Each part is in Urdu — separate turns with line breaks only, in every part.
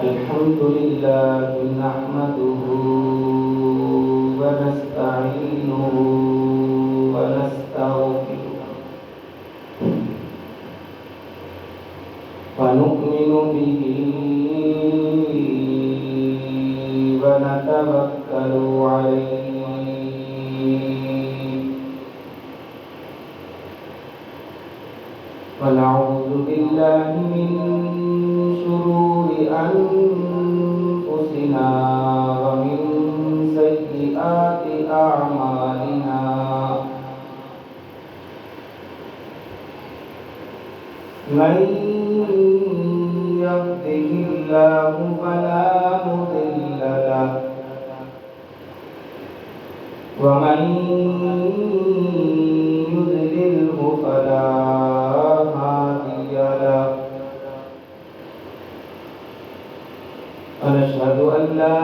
الحمد لله نحمده ونستعينه ونستغفره ونؤمن به ونتوكل عليه ونعوذ بالله من شرور أنفسنا ومن سيئات أعمالنا من يهده الله فلا مضل له ومن يضلله فلا هادي له ونشهد أن لا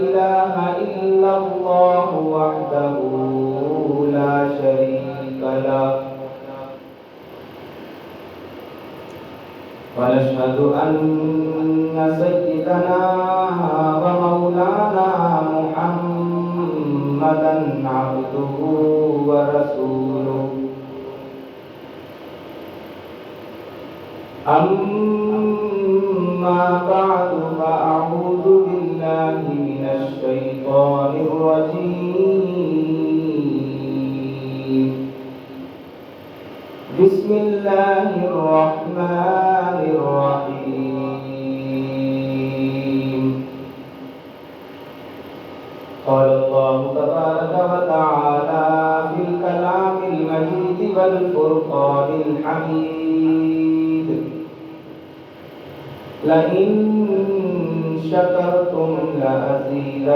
إله إلا الله وحده لا شريك له ونشهد أن سيدنا ومولانا محمدا عبده ورسوله أما بعد فأعوذ بالله من الشيطان الرجيم بسم الله الرحمن الرحيم قال الله تبارك وتعالى في الكلام المجيد والفرقان الحميد لئن شكرتم لأزيدنكم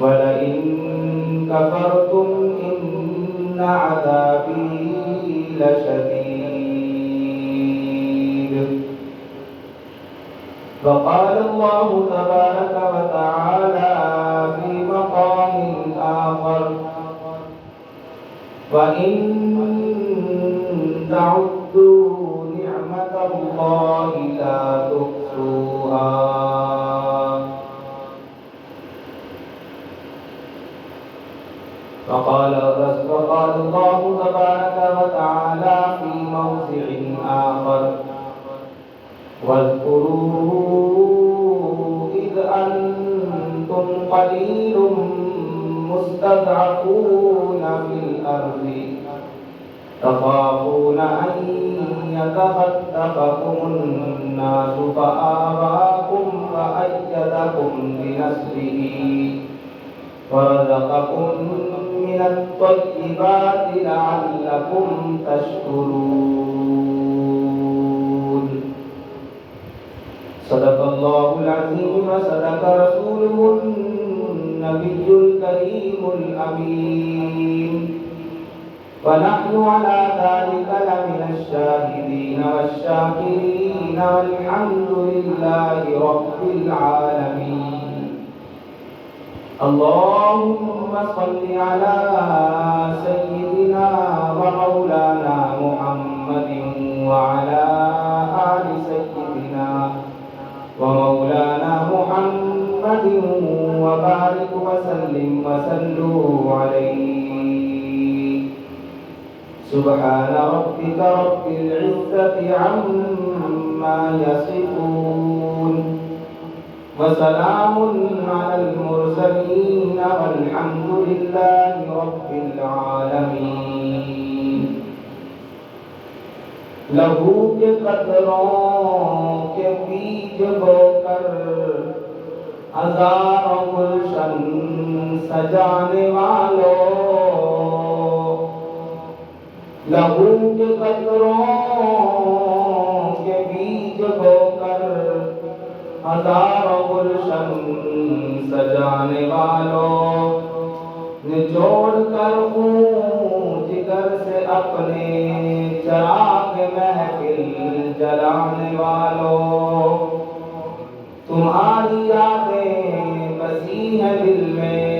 ولئن كفرتم إن عذابي لشديد وقال الله تبارك وتعالى في مقام آخر وإن تعدوا نعمة الله لا تحصوها وقال الله تبارك وتعالى في موضع آخر واذكروا إذ أنتم قليل مستضعفون في الأرض تخافون أن يتخطفكم الناس فآواكم وأيدكم بنصره ورزقكم من الطيبات لعلكم تشكرون صدق الله العظيم وصدق رسوله النبي الكريم الأمين ونحن على ذلك لمن الشاهدين والشاكرين والحمد لله رب العالمين. اللهم صل على سيدنا ومولانا محمد وعلى آل سيدنا ومولانا محمد وبارك وسلم وسلوا عليه. سبحان ربك رب العزة عما يصفون وسلام على المرسلين والحمد لله رب العالمين. لہو کے قطروں کے بیج بو کر ہزاروں گلشن سجانے والوں، لہو کے قطروں کے بیج بو کر ہزاروں گلشن سجانے والوں، نچوڑ کر خون جگر سے اپنے چراغ محفل جلانے والوں، تمہاری یادیں بسی ہیں دل میں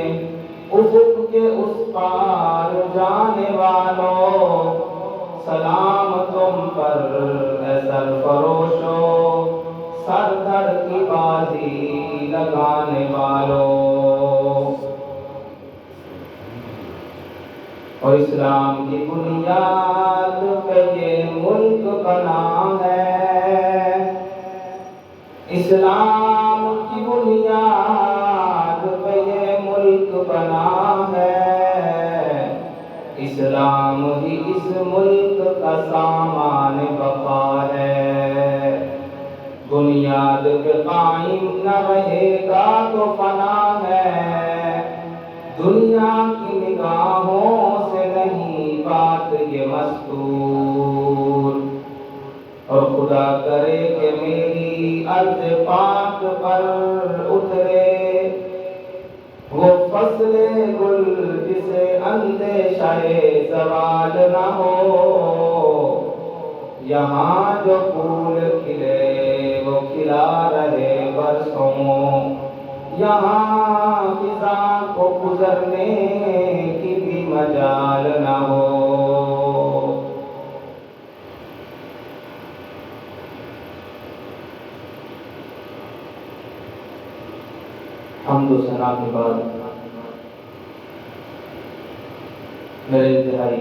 افق کے اس پار جانے والوں، سلام تم پر اے سرفروشو سر دھڑ کی بازی لگانے والوں. اور اسلام کی بنیاد پہ یہ ملک بنا ہے، اسلام کی بنیاد پہ یہ ملک بنا ہے، اسلام ہی اس ملک کا سامان بقا ہے. بنیاد پہ قائم نہ رہے گا تو فنا ہے، دنیا کی نگاہوں سے نہیں بات یہ مستور. اور خدا کرے کہ میری عرض پاک پر اترے وہ فصل گل جسے اندیشہ زوال نہ ہو، یہاں جو پھول کھلے وہ کھلا رہے برسوں، یہاں خزاں کو گزرنے کی بھی مجال نہ ہو. حمد و ثنا کے بعد میرے انتہائی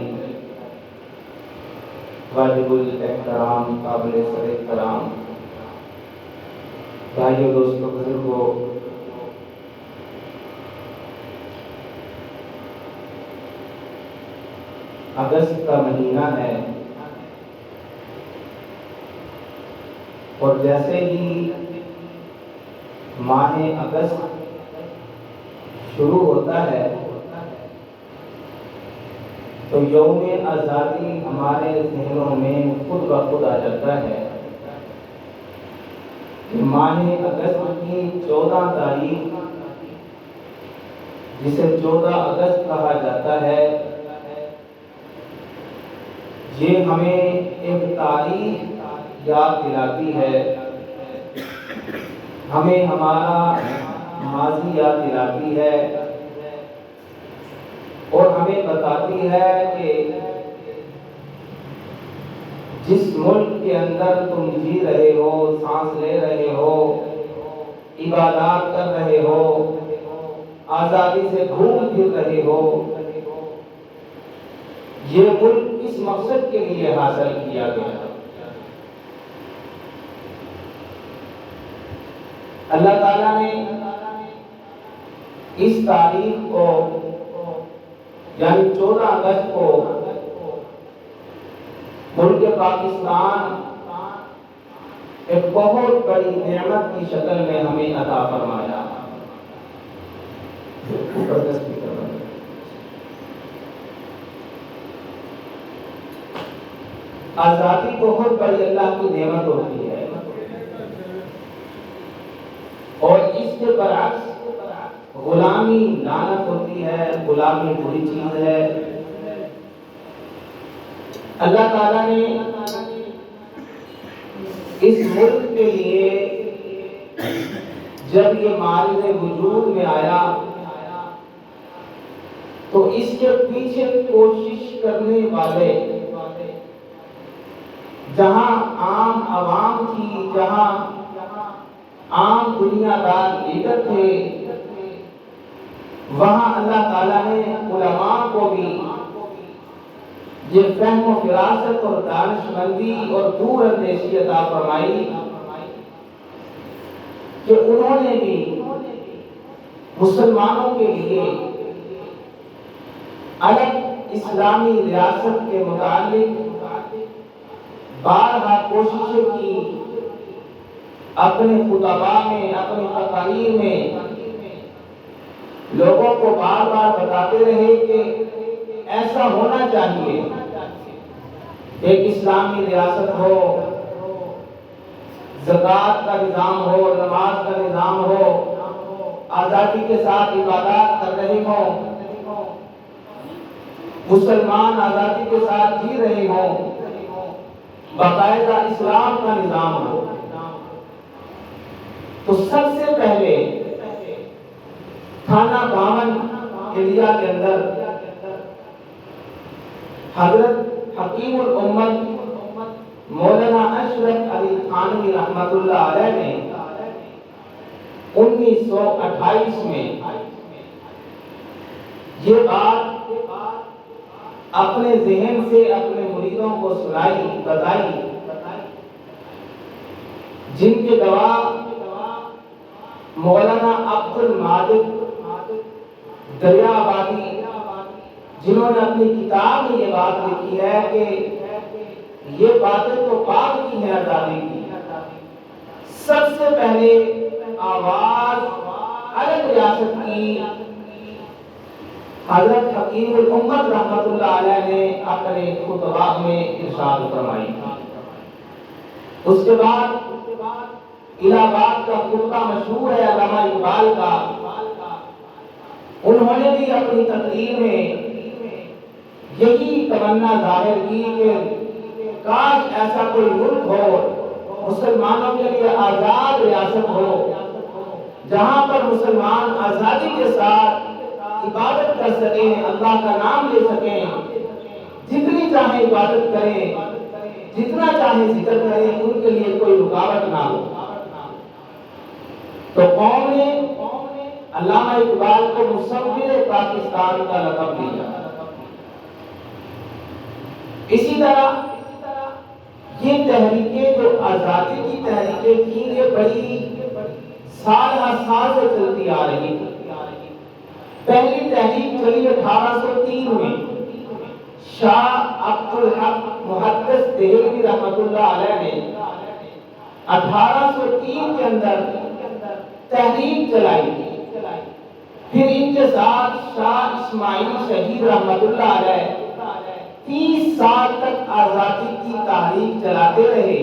واجب الاحترام قابل سر احترام بھائیوں دوستوں بزرگوں، اگست کا مہینہ ہے اور جیسے ہی ماہ اگست شروع ہوتا ہے تو یوم آزادی ہمارے ذہنوں میں خود بخود آ جاتا ہے کہ ماہ اگست کی 14 تاریخ جسے 14 اگست کہا جاتا ہے، یہ ہمیں ایک تاریخ یاد دلاتی ہے، ہمیں ہمارا ماضی یاد دلاتی ہے اور ہمیں بتاتی ہے کہ جس ملک کے اندر تم جی رہے ہو، سانس لے رہے ہو، عبادات کر رہے ہو، آزادی سے گھوم پھر رہے ہو، یہ ملک کس مقصد کے لیے حاصل کیا گیا. اللہ تعالیٰ نے اس تاریخ کو یعنی 14 اگست کو ملک پاکستان ایک بہت بڑی نعمت کی شکل میں ہمیں عطا فرمایا. آزادی بہت بڑی اللہ کی نعمت ہوتی ہے اور اس کے برعکس غلامی لعنت ہوتی ہے، غلامی بری چیز ہے. اللہ تعالیٰ نے اس ملک کے لیے جب یہ مارد وجود میں آیا تو اس کے پیچھے کوشش کرنے والے جہاں عام عوام تھی، جہاں عام دنیا دار لیڈر تھے، وہاں اللہ تعالیٰ نے علماء کو بھی یہ فہم و فراست اور دانشمندی اور دور اندیشی عطا فرمائی کہ انہوں نے بھی مسلمانوں کے لیے الگ اسلامی ریاست کے متعلق بارہا کوششیں کی، اپنے خطباء میں، اپنی تقاریر میں لوگوں کو بار بار بتاتے رہے کہ ایسا ہونا چاہیے، ایک اسلامی ریاست ہو، زکوٰۃ کا نظام ہو، نماز کا نظام ہو، آزادی کے ساتھ عبادات کر رہے ہوں، مسلمان آزادی کے ساتھ جی رہے ہوں، باقاعدہ اسلام کا نظام ہو۔ تو سب سے پہلے تھانہ باون انڈیا کے اندر حضرت حکیم الامت مولانا اشرف علی تھانوی رحمۃ اللہ علیہ نے 1928 میں یہ بات اپنے ذہن سے اپنے مریدوں کو سنائی، بتائی، جن کے گواہ مولانا عبد الماجد دریا آبادی، جنہوں نے اپنی کتاب میں یہ بات لکھی ہے کہ یہ باتیں تو پاک کی ہیں آزادی کی۔ سب سے پہلے آواز الگ ریاست کی حضرت حکیم الامت رحمۃ اللہ علیہ نے اپنے خطبہ میں ارشاد فرمائی۔ اس کے بعد الہ آباد کا خطبہ مشہور ہے علامہ اقبال کا، انہوں نے بھی اپنی تقریر میں یہی تمنا ظاہر کی کہ کاش ایسا کوئی ملک ہو، مسلمانوں کے لیے آزاد ریاست ہو، جہاں پر مسلمان آزادی کے ساتھ عبادت کر سکیں، اللہ کا نام لے سکیں، جتنی چاہیں عبادت کریں، جتنا چاہیں ذکر کریں، ان کے لیے کوئی رکاوٹ نہ ہو۔ تو قوم نے علامہ اقبال کو مصور پاکستان کا لقب دیا۔ اسی طرح یہ تحریکیں جو آزادی کی تحریکیں تھیں، یہ بڑی سال ہر سال سے چلتی آ رہی تھی۔ پہلی تحریک چلی 1803 میں، شاہ عبد الحق محدث دہلوی رحمۃ اللہ علیہ نے 1803 کے اندر تحریک چلائی تھی۔ پھر ان کے ساتھ شاہ اسماعیل شہید رحمۃ اللہ علیہ 30 سال تک آزادی کی تحریک چلاتے رہے۔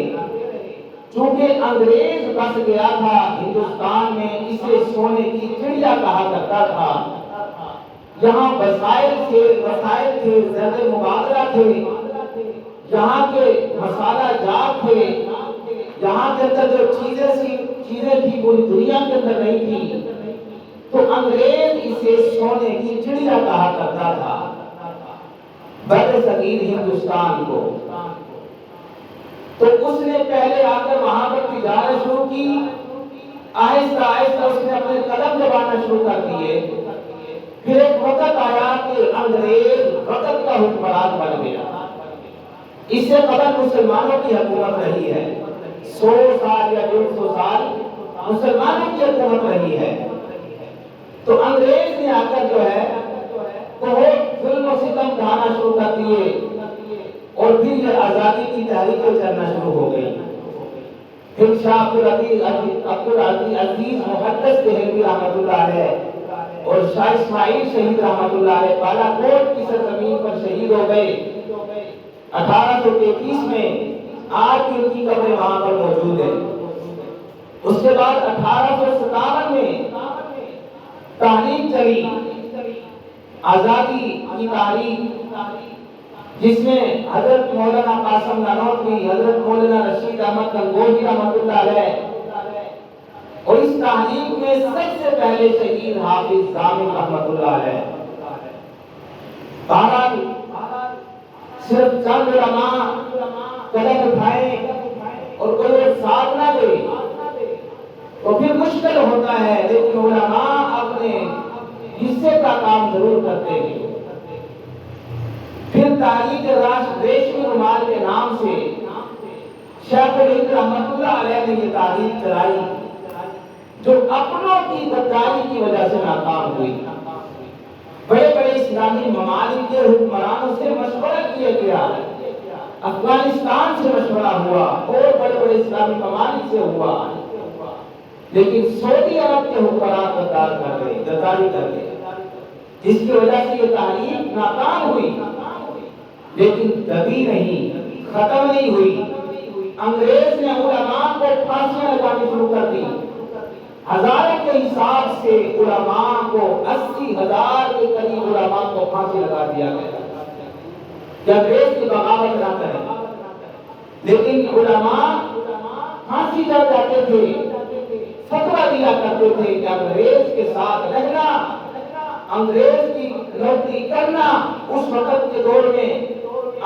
چونکہ انگریز بس گیا تھا ہندوستان میں، اسے سونے کی چڑیا کہا کرتا تھا۔ یہاں وسائل تھے، زر مبادلہ تھے، یہاں کے مسالہ جات تھے، یہاں کے اندر جو چیزیں تھی پوری دنیا کے اندر نہیں تھی، تو انگریز اسے سونے کی چڑیا کہا کرتا تھا بر صغیر ہندوستان کو۔ تو اس نے پہلے آ کر وہاں پر تجارت شروع کی، آہستہ آہستہ اس نے اپنے قدم دبانا شروع کر دیے۔ پھر ایک وقت آیا کہ انگریز وقت کا حکمران بن گیا۔ اس سے قبل مسلمانوں کی حکومت رہی ہے، 100 سال یا 150 سال مسلمانوں کی حکومت رہی ہے۔ تو انگریز نے آ کر جو ہے بہت ظلم و ستم ڈھانا شروع کر دیے، اور پھر یہ آزادی کی تحریکیں چلنا شروع ہو گئی۔ پھر شاہ عبدالعزیز محدث دہلوی رحمۃ اللہ علیہ اور شاہ اسماعیل شہید رحمۃ اللہ علیہ بالا کوٹ کی سرزمین پر شہید ہو گئے 1833 میں۔ آج بھی ان کی قبریں وہاں پر موجود ہیں۔ اس کے بعد 1857 میں تحریک چلی، آزادی کی تحریک، جس میں حضرت مولانا قاسم نانوتوی، حضرت مولانا رشید احمد گنگوہی رحمۃ اللہ علیہ، اور اس تحریک میں سب سے پہلے شہید حافظ ضامن رحمۃ اللہ علیہ۔ بہرحال صرف چند علماء قدم اٹھائیں اور کوئی ساتھ نہ دے تو پھر مشکل ہوتا ہے، لیکن علماء اپنے حصے کا کام ضرور کرتے ہیں۔ پھر تحریک راشد ریشمی رومال کے نام سے شیخ الہند رحمۃ اللہ علیہ نے یہ تحریک چلائی، جو اپنوں کی غداری کی وجہ سے ناکام ہوئی۔ بڑے بڑے اسلامی ممالک کے حکمرانوں سے مشورہ کیا گیا، افغانستان سے مشورہ ہوا اور بڑے بڑے اسلامی ممالک سے ہوا، لیکن سعودی عرب کے حکمران غداری کر گئے، جس کی وجہ سے یہ تحریک ناکام ہوئی، لیکن دبی نہیں، ختم نہیں ہوئی۔ انگریز نے علماء کو پھانسیاں لگانی شروع کر دی، ہزاروں کے حساب سے علماء کو 80,000 کے قریب علماء کو پھانسی لگا دیا گیا کہ انگریز کی بغاوت نہ کریں، لیکن علماء پھانسی چڑھ جاتے تھے، فتویٰ دیا کرتے تھے کہ انگریز کے ساتھ رہنا، انگریز کی نوکری کرنا اس وقت کے دور میں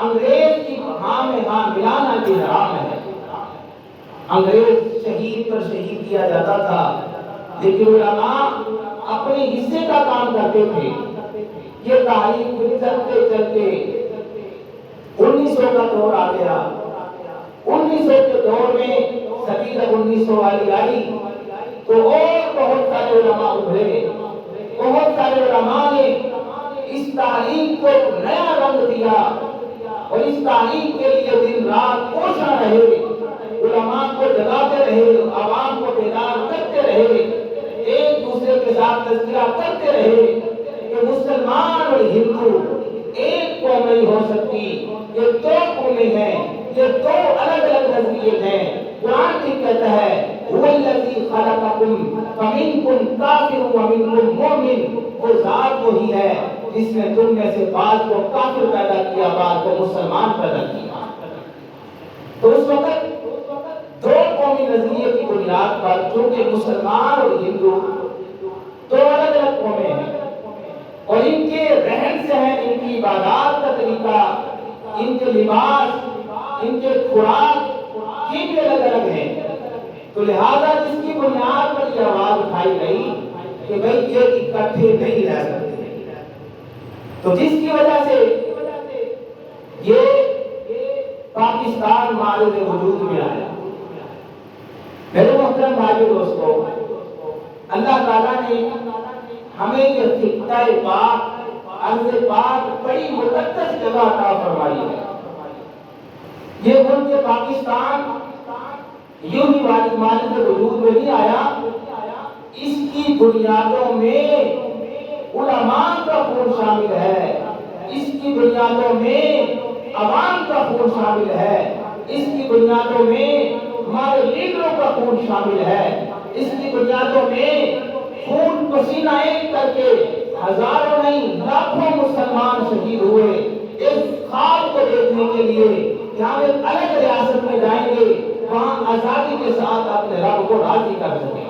انگریز کی ہاں میں ہاں ملانا بھی حرام ہے۔ انگریز شہید پر شہید کیا جاتا تھا، لیکن علماء اپنے حصے کا کام کرتے تھے۔ یہ تحریک چلتے چلتے 1900 کا دور آ گیا۔ 1900 کے دور میں صدی جب 1900 والی آئی تو اور بہت سارے علماء ابھرے، بہت سارے علماء نے اس تحریک کو نیا رنگ دیا اور اس تحریک کے لیے دن رات کوشاں رہے، علماء کو جگاتے رہے، عوام کو بیدار کرتے رہے، ایک دوسرے کے ساتھ تذکرہ کرتے رہے کہ مسلمان اور ہندو ایک قوم نہیں ہو سکتی، یہ دو قومیں ہیں، یہ دو الگ الگ نظریے ہیں۔ قرآن بھی کہتا ہے هو الذی خلقکم فمنکم کافر ومنکم مؤمن، وہ ذات وہی ہے جس نے تم میں سے بعض کو کافر پیدا کیا، بعض کو مسلمان پیدا کیا۔ تو اس وقت دو قومی نظریے کی بنیاد پر، چونکہ مسلمان اور ہندو دو الگ الگ قومیں ہیں اور ان کے رہن سہن، ان کی عبادات کا طریقہ، ان کے لباس، ان کے خوراک یہ بھی الگ الگ ہیں، تو لہذا جس کی بنیاد پر یہ آواز اٹھائی گئی کہ بھئی یہ اکٹھے نہیں رہ سکتے، تو جس کی وجہ سے یہ پاکستان معرض وجود میں آیا۔ میرے محترم بھائیو دوستو، اللہ تعالیٰ نے ہمیں یہ خطہ پاک، ارض پاک، بڑی مقدس جگہ عطا فرمائی ہے۔ یہ ملک پاکستان یوں ہی معرض وجود میں نہیں آیا، اس کی بنیادوں میں علماء کا خون شامل ہے، اس کی بنیادوں میں عوام کا خون شامل ہے، اس کی بنیادوں میں ہمارے لیڈروں کا خون شامل ہے، اس کی بنیادوں میں خون پسینہ ایک کر کے ہزاروں نہیں لاکھوں مسلمان شہید ہوئے اس خواب کو دیکھنے کے لیے کہ ہم ایک الگ ریاست میں جائیں گے، وہاں آزادی کے ساتھ اپنے رب کو راضی کر سکیں۔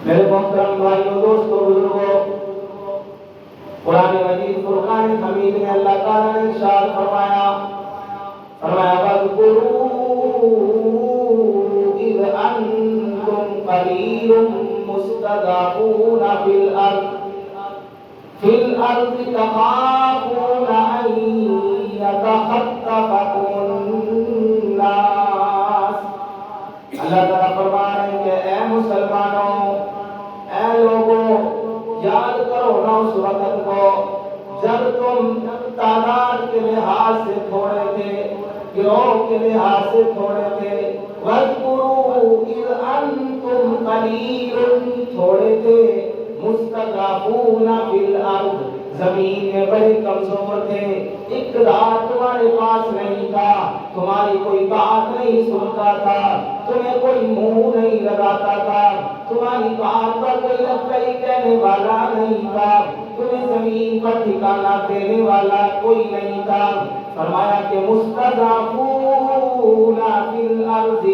میرے محترم بھائیوں، دوستوں، بزرگوں، قرآن مجید فرقان حمید میں اللہ تعالیٰ نے ارشاد فرمایا وَاذْكُرُوا إِذْ أَنْتُمْ قَلِيلٌ مُسْتَضْعَفُونَ فِي الْأَرْضِ تَخَافُونَ أَنْ يَتَخَطَّفَكُمُ النَّاسُ۔ اللہ تعالیٰ فرما رہے ہیں کہ اے مسلمانوں، اے لوگوں، یاد کرو نا اس وقت کو جب تم تعداد کے لحاظ سے تھوڑے تھے، گروہ کے لحاظ سے تھوڑے تھے۔ وَاذْكُرُوا إِذْ أَنْتُمْ قَلِيلٌ، تھوڑے تھے، مُسْتَضْعَفُونَ فِي الْأَرْضِ، زمین میں بڑے کمزور تھے، اقتدار تمہارے پاس نہیں تھا، تمہاری کوئی بات نہیں سنتا تھا، تمہیں کوئی منہ نہیں لگاتا تھا، تمہاری بات پر کوئی لبیک کہنے والا نہیں تھا، تم میں زمین پر ٹھکانہ دینے والا کوئی نہیں تھا. فرمایا کہ مستضعفون فی الارض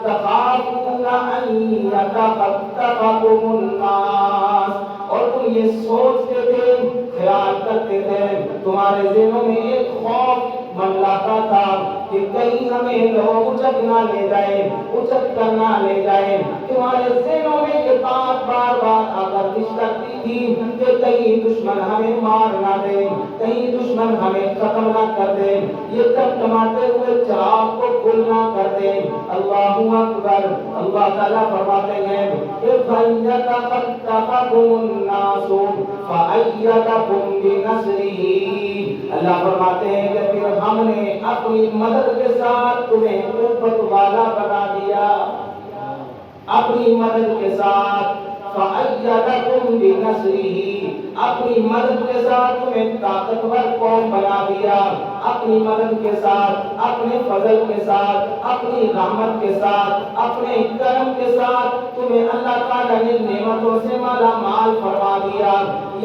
تخافون ان یتخطفکم الناس. اور تم یہ سوچتے تھے، خیال کرتے تھے، تمہارے ذہنوں میں ایک خوف منڈلاتا تھا کہ کہیں ہمیں لوگ اچک نہ لے جائے، اچک کر نہ لے جائے. تمہارے ذہنوں میں یہ بات بار بار گردش کرتی تھی کہ کہیں دشمن ہمیں مار نہ دے، کہیں دشمن ہمیں ختم نہ کر دے، یہ ٹمٹماتے ہوئے چراغ کو گل نہ کر دے. اللہ اکبر. اللہ تعالیٰ فرماتے ہیں کہ فَيَتَخَطَّفَكُمُ النَّاسُ فَأَيَّدَكُمْ بِنَصْرِهِ. اللہ فرماتے ہیں کہ پھر ہم نے اپنی مدد کے ساتھ تمہیں قوت والا بنا دیا، اپنی مدد کے ساتھ. فَأَيَّدَكُمْ بِنَصْرِهِ. اپنی مدد کے ساتھ تمہیں طاقتور قوم بنا دیا، اپنی مدد کے ساتھ، اپنے فضل کے ساتھ، اپنی رحمت کے ساتھ، اپنے کرم کے ساتھ تمہیں اللہ تعالیٰ نے نعمتوں سے مالا مال فرما دیا.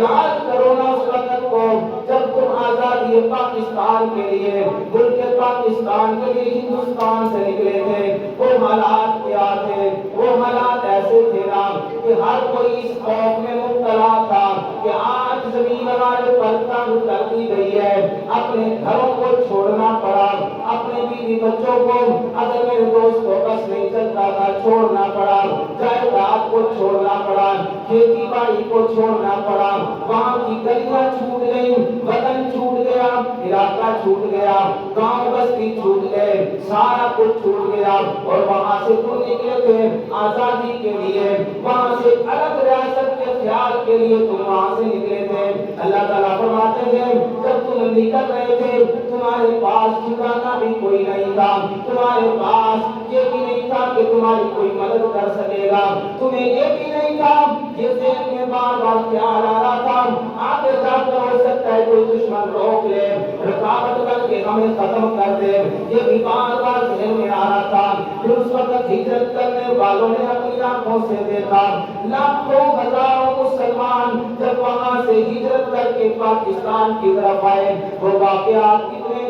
یاد کرو نا اس وقت کو جب تم آزادی پاکستان کے لیے، ملک پاکستان کے لیے ہندوستان سے نکلے تھے. وہ حالات کیا تھے؟ وہ حالات ایسے تھے نا کہ ہر کوئی اس خوف میں مبتلا تھا کہ آج زمین ہمارے پر تنگ کر دی گئی ہے. اپنے گھروں کو چھوڑنا پڑا، اپنے بیوی بچوں کو، اگر میرے دوست کو بس نہیں چلتا تھا، چھوڑنا پڑا، جائیداد کو چھوڑنا پڑا، کھیتی باڑی کو چھوڑنا پڑا. وہاں کی گلیاں چھوٹ گئی، وطن چھوٹ گیا، علاقہ چھوٹ گیا، گاؤں بستی چھوٹ گئے، سارا کچھ چھوٹ گیا. اور وہاں سے تم نکلے تھے آزادی کے لیے، وہاں سے الگ ریاست کے خیال کے لیے تم وہاں سے نکلے تھے. اللہ تعالیٰ فرماتے ہیں جب تم نکل رہے تھے تمہارے پاس ٹھکانہ بھی کوئی نہیں تھا، تمہارے پاس یہ بھی نہیں تھا کہ تمہاری کوئی مدد کر سکے گا، تمہیں یہ بھی نہیں تھا. یہ ذہن میں بار بار خیال آ رہا تھا آگے جا کر ہو سکتا ہے کوئی دشمن روک لے، رکاوٹ کر کے ہمیں ختم کر دے. یہ بھی بار بار ذہن میں آ رہا تھا. پھر اس وقت ہجرت کرنے والوں نے اپنی آنکھوں سے دیکھا لاکھوں ہزاروں مسلمان جب وہاں سے ہجرت کر کے پاکستان کی طرف آئے. وہ واقعات کتنے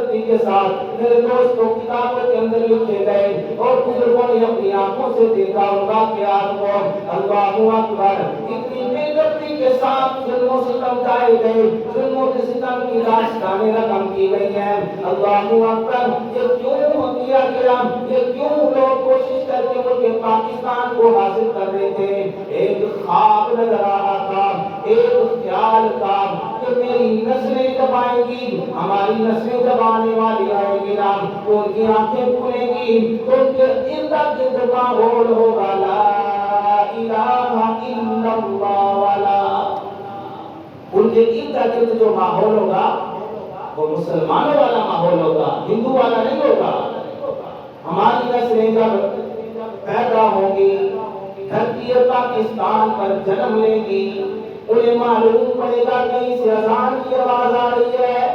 بے کے ساتھ میرے دوستوں کتابوں کے اندر لکھے گئے اور بزرگوں نے اپنی آنکھوں سے دیکھا ان واقعات کو. اللہ اکبر. اتنی بے دردی کے ساتھ ظلم و ستم ڈھائے گئے، ظلم و ستم کی داستانیں رقم کی گئی ہیں. اللہ اکبر. یہ کیوں کیا گیا؟ یہ کیوں لوگ کوشش کر کے ملک پاکستان کو حاصل کر رہے تھے؟ ایک خواب نظر آ رہا تھا، ایک خیال تھا کہ میری نسلیں جب آئیں گی، ہماری نسلیں جب آنے والی آئیں گی نا تو ان کی آنکھیں کھلیں گی تو ان کے ارد گرد ماحول ہوگا لا الہ الا اللہ والا. ان کے ارد گرد جو ماحول ہوگا وہ مسلمانوں والا ماحول ہوگا، ہندو والا نہیں ہوگا. ہماری نسلیں جب پیدا ہوں گی، دھرتی پاکستان پر جنم لیں گی، انہیں معلوم پڑے گا کہیں سے اذان کی آواز آ رہی ہے،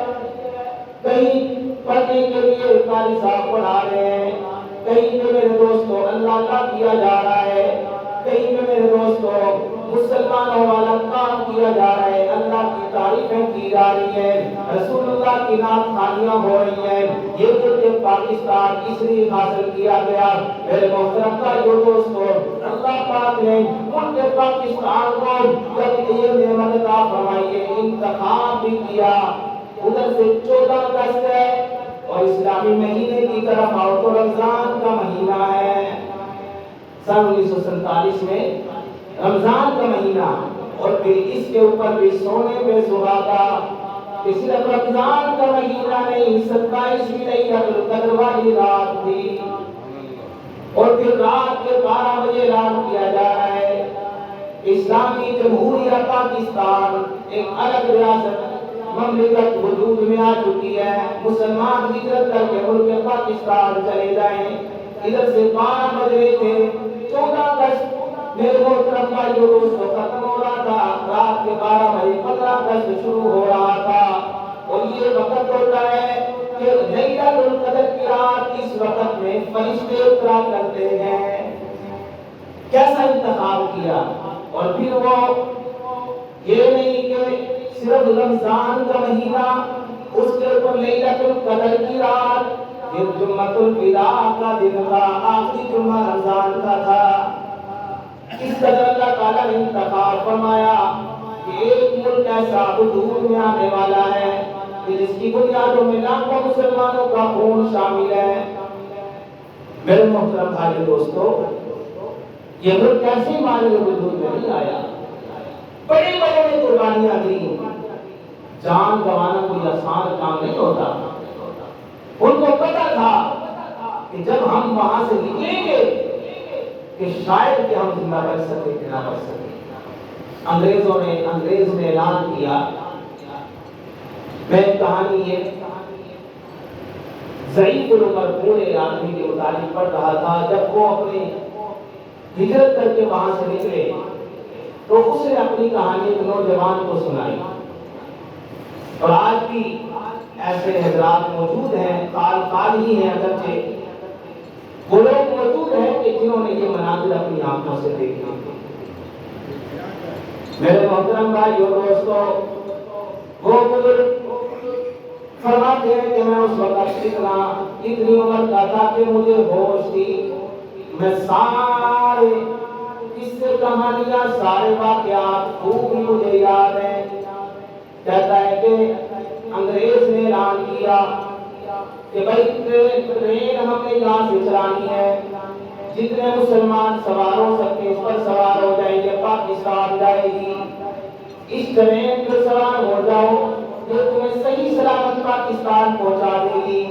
کہیں پڑھنے کے لیے قاری صاحب پڑھا رہے ہیں، کہیں پہ میرے دوستوں اللہ اللہ کیا جا رہا ہے، کہیں پہ میرے دوستوں مسلمانوں والا کام کیا جا رہا ہے، اللہ کی تعریفیں کی جا رہی ہیں، رسول اللہ کی نعت خوانیاں ہو رہی ہیں. یہ ملک پاکستان اس لیے حاصل کیا گیا میرے محترم بھائیو دوستوں. اللہ پاک نے ملک پاکستان کو جب یہ نعمت عطا فرمائی ہے انتخاب بھی کیا. ادھر سے 14 اگست ہے اور اسلامی مہینے کی طرف آؤ تو رمضان کا مہینہ ہے. سن 1947 میں رمضان کا مہینہ اور پھر اس کے اوپر بھی سونے پہ سہاگا. صرف رمضان کا مہینہ نہیں، 27ویں لیلۃ القدر والی رات تھی اور پھر رات کے 12 بجے اعلان کیا جا رہا ہے اسلامی جمہوریہ پاکستان ایک الگ ریاست مملکت وجود میں آ چکی ہے. مسلمان ہجرت کر کے ملک پاکستان چلے جائیں. ادھر سے 12 بج رہے تھے، 14 اگست میرے محترم بھائیو دوستوں ختم ہو رہا تھا، رات کے 12 بجے 15 اگست شروع ہو رہا تھا. اور یہ وقت ہوتا ہے کہ لیلۃ القدر کی رات، اس وقت میں فرشتے اترا کرتے ہیں. کیسا انتخاب کیا. اور پھر وہ یہ نہیں کہ صرف رمضان کا مہینہ، اس کے اوپر لیلۃ القدر کی رات، پھر جمعۃ الوداع کا دن تھا، آخری جمعہ رمضان کا تھا۔ اس قدر اللہ تعالیٰ نے انتخاب فرمایا کہ ایک ملک ایسا حضور میں آنے والا ہے کہ جس کی بنیادوں میں لاکھوں مسلمانوں کا خون شامل ہے۔ میرے محترم بھائی دوستو، یہ ملک کیسے ہمارے وجود میں نہیں آیا، بڑے بڑے نے قربانیاں دی۔ جان گنوانا کوئی آسان کام نہیں ہوتا۔ ان کو پتا تھا کہ جب ہم وہاں سے نکلیں گے کہ شاید کہ ہم زندہ بچ سکے کہ نہ بچ سکے۔ انگریز نے اعلان کیا، میں کہانی یہ ضعیف العمر بوڑھے آدمی کے متعلق پڑھ رہا تھا۔ جب وہ اپنی ہجرت کر کے وہاں سے نکلے تو اس نے اپنی کہانی ایک نوجوان کو سنائی، اور آج بھی ایسے حضرات موجود ہیں، قال ہی ہیں اگرچہ، وہ لوگ موجود ہیں کہ جنہوں نے یہ مناظر اپنی آنکھوں سے دیکھے۔ میرے محترم بھائیو دوستو، وہ بزرگ فرماتے ہیں کہ میں اس وقت اتنی عمر کا تھا کہ مجھے ہوش تھی، میں سارے قصے کہانیاں سارے واقعات خوب ہی مجھے یاد ہیں۔ کہتا ہے کہ انگریز نے اعلان کیا کہ بھائی ٹرین ہم نے یہاں سے چلانی ہے، جتنے مسلمان سوار ہو سکتے اس پر سوار ہو جائیں گے، پاکستان جائے گی۔ اس ٹرین پہ سوار ہو جاؤ جو تمہیں صحیح سلامت پاکستان پہنچا دے گی۔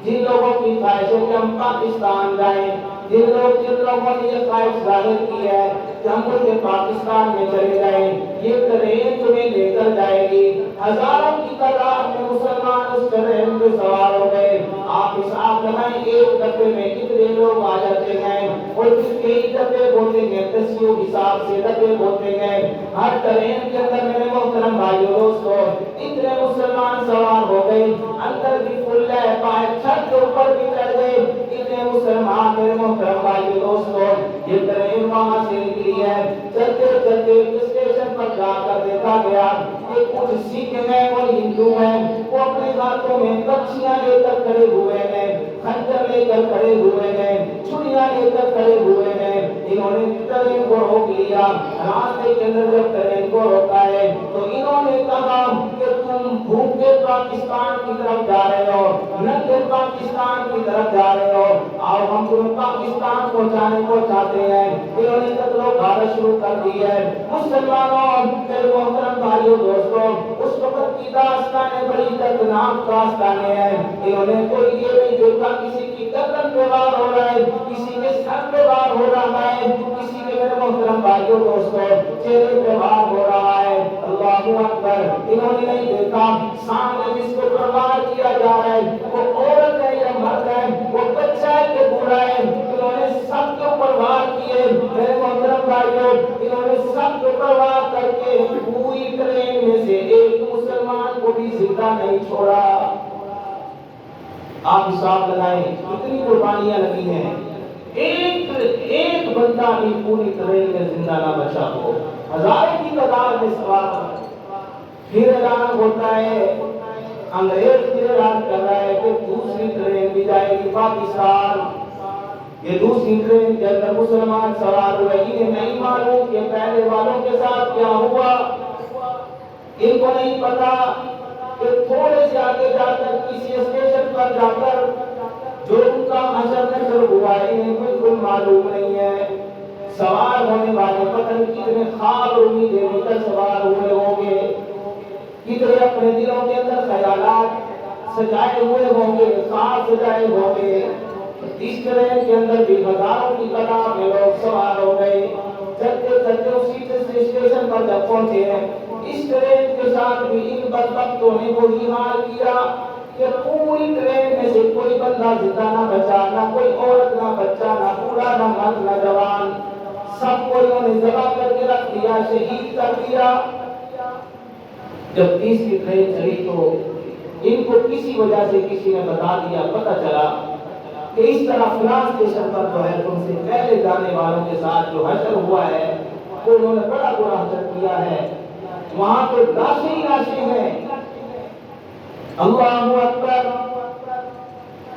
جن لوگوں کی خواہش ہے کہ ہم پاکستان جائیں، جن لوگوں نے یہ خواہش ظاہر کی ہے کہ ہم ملک پاکستان میں چلے جائیں، یہ ٹرین تمہیں لے کر جائے گی۔ ہزاروں کی تعداد میں مسلمان اس ٹرین پہ سوار ہو گئے۔ آپ حساب لگائیں ایک ڈبے میں کتنے لوگ آ جاتے ہیں، اور کئی ڈبے ہوتے ہیں، دسیوں حساب سے ڈبے ہوتے ہیں۔ ہر ٹرین کے اندر میرے محترم بھائیو دوستو اتنے مسلمان سوار ہو گئے، اندر بھی فل ہے، باہر چھت کے اوپر بھی چڑھ گئے اتنے مسلمان۔ میرے محترم بھائیو دوستو یہ ٹرین وہاں سے نکلی ہے، چلتے چلتے اسٹیشن پر جا کر دیکھا گیا کہ کچھ سکھ ہیں اور ہندو ہیں، وہ اپنے ہاتھوں میں کچھیاں لے کر کھڑے ہوئے ہیں، خنجر لے کر کھڑے ہوئے ہیں، چھریاں لے کر کھڑے ہوئے ہیں۔ انہوں نے ٹرین کو روک لیا۔ راستے کے اندر جب ٹرین کو روکا ہے تو انہوں نے کہا کہ تم بھوکے پاکستان کی طرف جا رہے ہو، ننگے پاکستان کی طرف جا رہے ہو، آؤ ہم تمہیں پاکستان پہنچانے کو چاہتے ہیں۔ انہوں نے قتل و غارت شروع کر دی ہے۔ مسلمانوں میرے محترم بھائیو دوستو اس وقت کی داستانیں بڑی دردناک داستانیں ہیں۔ انہوں نے کوئی یہ نہیں دیکھا کسی کی گردن پہ وار ہو رہا ہے، کسی کے سر پہ وار ہو رہا ہے، کسی کے میرے محترم بھائیو دوستو چہرے پہ وار ہو رہا ہے۔ اللہ اکبر۔ انہوں نے نہیں دیکھا سامنے جس کو وار کیا جا رہا ہے وہ عورت ہے یا مرد ہے، وہ بچہ ہے کہ بوڑھا ہے۔ انہوں نے سب کے اوپر وار کیے میرے محترم بھائیو، انہوں نے سب کے اوپر وار کر کے پوری ٹرین میں سے ایک مسلمان کو بھی زندہ نہیں چھوڑا۔ آپ حساب لگائیں کتنی قربانیاں لگی ہیں، ایک بندہ بھی پوری ٹرین میں زندہ نہ بچا ہو، ہزاروں کی تعداد میں سوار۔ پھر اعلان ہوتا ہے، انگریز پھر اعلان کر رہا ہے کہ دوسری ٹرین بھی جائے گی پاکستان۔ یہ دوسری ٹرین کے اندر مسلمان سوار ہوئے، انہیں نہیں معلوم کہ پہلے والوں کے ساتھ کیا ہوا۔ ان کو نہیں پتا کہ تھوڑے سے آگے جا کر کسی اسٹیشن پر جا کر جو ان کا حشر نشر ہوا ہے انہیں بالکل معلوم نہیں ہے۔ سوار ہونے والے پتہ نہیں کتنے خواب اور امیدیں لے کر سوار ہوئے ہوں گے، کتنے اپنے دلوں کے اندر خیالات سجائے ہوئے ہوں گے، خواب سجائے ہوں گے۔ اس ٹرین کے اندر بھی ہزاروں کی تعداد میں لوگ سوار ہو گئے۔ چلتے چلتے اسی اسٹیشن پر جب پہنچے ہیں، اس ٹرین کے ساتھ بھی ان بدبختوں نے وہی حال کیا کہ پوری ٹرین میں سے کوئی بندہ زندہ نہ بچا، نہ کوئی عورت، نہ بچہ، نہ بوڑھا، نہ مرد، نہ جوان، سب کو انہوں نے ذبح کر کے رکھ دیا، شہید کر دیا۔ جب تیسری ٹرین چلی تو ان کو کسی وجہ سے کسی نے بتا دیا، پتہ چلا کہ اس طرح فلاں اسٹیشن پر جو ہے تم سے پہلے جانے والوں کے ساتھ جو حشر ہوا ہے وہ انہوں نے بڑا برا حشر کیا ہے۔ وہاں تو لاشیں ہی لاشیں ہیں۔ اللہ اکبر۔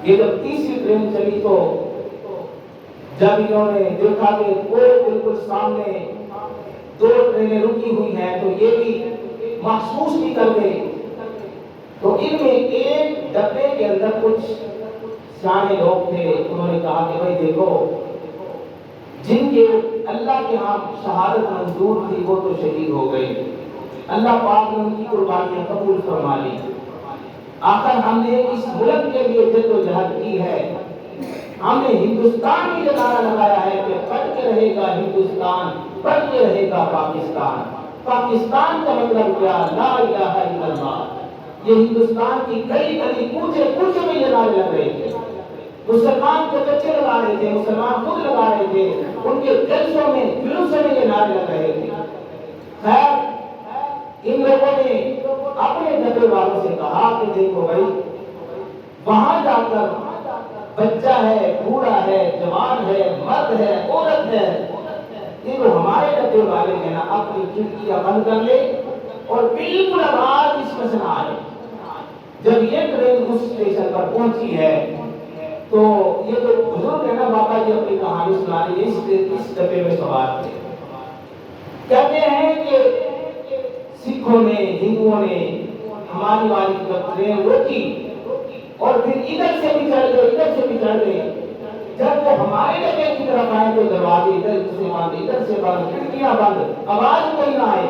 یہ جب تیسری ٹرین چلی تو جب انہوں نے دیکھا کہ وہ بالکل سامنے دو ٹرینیں رکی ہوئی ہیں تو یہ بھی محسوس بھی کر گئے، تو ان میں ایک ڈبے کے اندر کچھ سیانے لوگ تھے، انہوں نے کہا کہ بھائی دیکھو، جن کے اللہ کے ہاں شہادت منظور تھی وہ تو شہید ہو گئے، اللہ پاک نے ان کی قربانیاں قبول فرما لی، آخر ہم نے اس ملک کے لیے جد و جہد کی ہے، ہم نے ہندوستان میں یہ نعرہ لگایا ہے کہ بڑھ کے رہے گا ہندوستان، بڑھ کے رہے گا پاکستان۔ پاکستان کا مطلب کیا؟ لا الہ الا اللہ۔ یہ ہندوستان کی گلی گلی کوچے کوچے میں یہ نعرے لگ رہے تھے، مسلمان کے بچے لگا رہے تھے، مسلمان خود لگا رہے تھے، ان کے جلسوں میں جلوسوں میں یہ نعرے لگ رہے تھے۔ خیر ان لوگوں نے اپنے ڈبے والوں سے کہا کہ دیکھو بھائی، وہاں جا کر بچہ ہے، بوڑھا ہے، جوان ہے، مرد ہے، عورت ہے، یہ جو ہمارے ڈبے والے ہیں نا، اپنی کھڑکیاں بند کر لے اور بالکل آواز اس میں سے نہ آئے۔ جب یہ ٹرین اس اسٹیشن پر پہنچی ہے تو یہ جو بزرگ ہے نا بابا جی اپنی کہانی سنا رہے ہیں، اس ڈبے میں سوار تھے، کہتے ہیں کہ سکھوں نے، ہندوؤں نے ہماری والی جب ٹرین روکی اور پھر ادھر سے بھی چڑھ گئے، ادھر سے بھی چڑھ گئے، جب وہ ہمارے ڈبے کی طرف آئے تو دروازے ادھر سے بند، ادھر سے بند، کھڑکیاں بند، آواز کوئی نہ آئے۔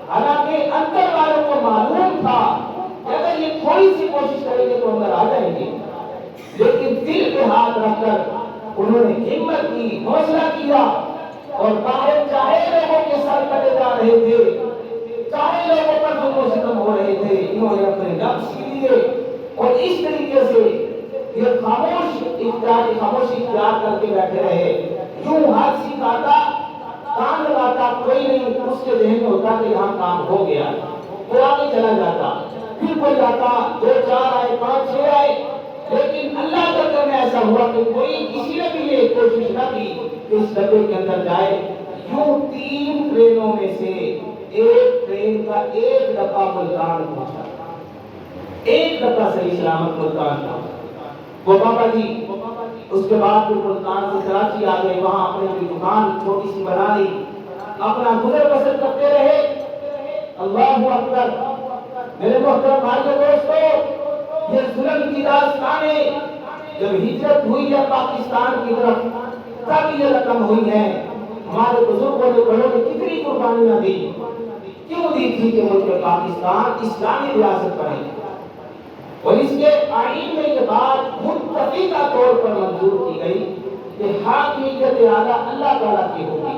حالانکہ اندر والوں کو معلوم تھا کہ اگر یہ تھوڑی سی کوشش کریں گے تو اندر آ جائیں گے، لیکن دل پہ ہاتھ رکھ کر انہوں نے ہمت کی، حوصلہ کیا، اور باہر چاہے لوگوں کے سر کٹے جا رہے تھے، چاہے لوگوں پر ظلم و ستم ہو رہے تھے، انہوں نے اپنے نفس لیے اور اس طریقے سے یہ خاموشی اختیار کر کے بیٹھے رہے۔ یوں ہر سکھ آتا، کام لگاتا، کوئی نہیں اس کے ذہن میں ہوتا کہ یہاں کام ہو گیا، وہ آگے چلا جاتا، پھر کوئی آتا، 2 4 آئے، 5 6 آئے، لیکن اللہ کا کرم ایسا ہوا کہ کوئی کسی نے بھی یہ کوشش نہ کی کہ اس ڈبے کے اندر جائے۔ یوں 3 ٹرینوں میں سے ایک ٹرین کا ایک ڈبہ ملتان پہنچا، ایک ڈبہ صحیح سلامت ملتان پہنچا۔ وہ بابا جی اس کے بعد پھر ملتان سے کراچی آ گئے، وہاں اپنے کوئی دکان چھوٹی سی بنا لی، اپنا گزر بسر کرتے رہے۔ اللہ اکبر۔ میرے محترم بھائیو دوستو، یہ ظلم کی داستانیں جب ہجرت ہوئی ہے پاکستان کی طرف تب یہ رقم ہوئی ہے۔ ہمارے بزرگوں نے بڑوں نے کتنی قربانیاں دی، کیوں دی تھی کہ ملک پاکستان اسلامی ریاست بنے، اور اس کے آئین میں یہ بات متفقہ طور پر منظور کی گئی کہ حاکمیت اعلیٰ اللہ تعالیٰ کی ہوگی۔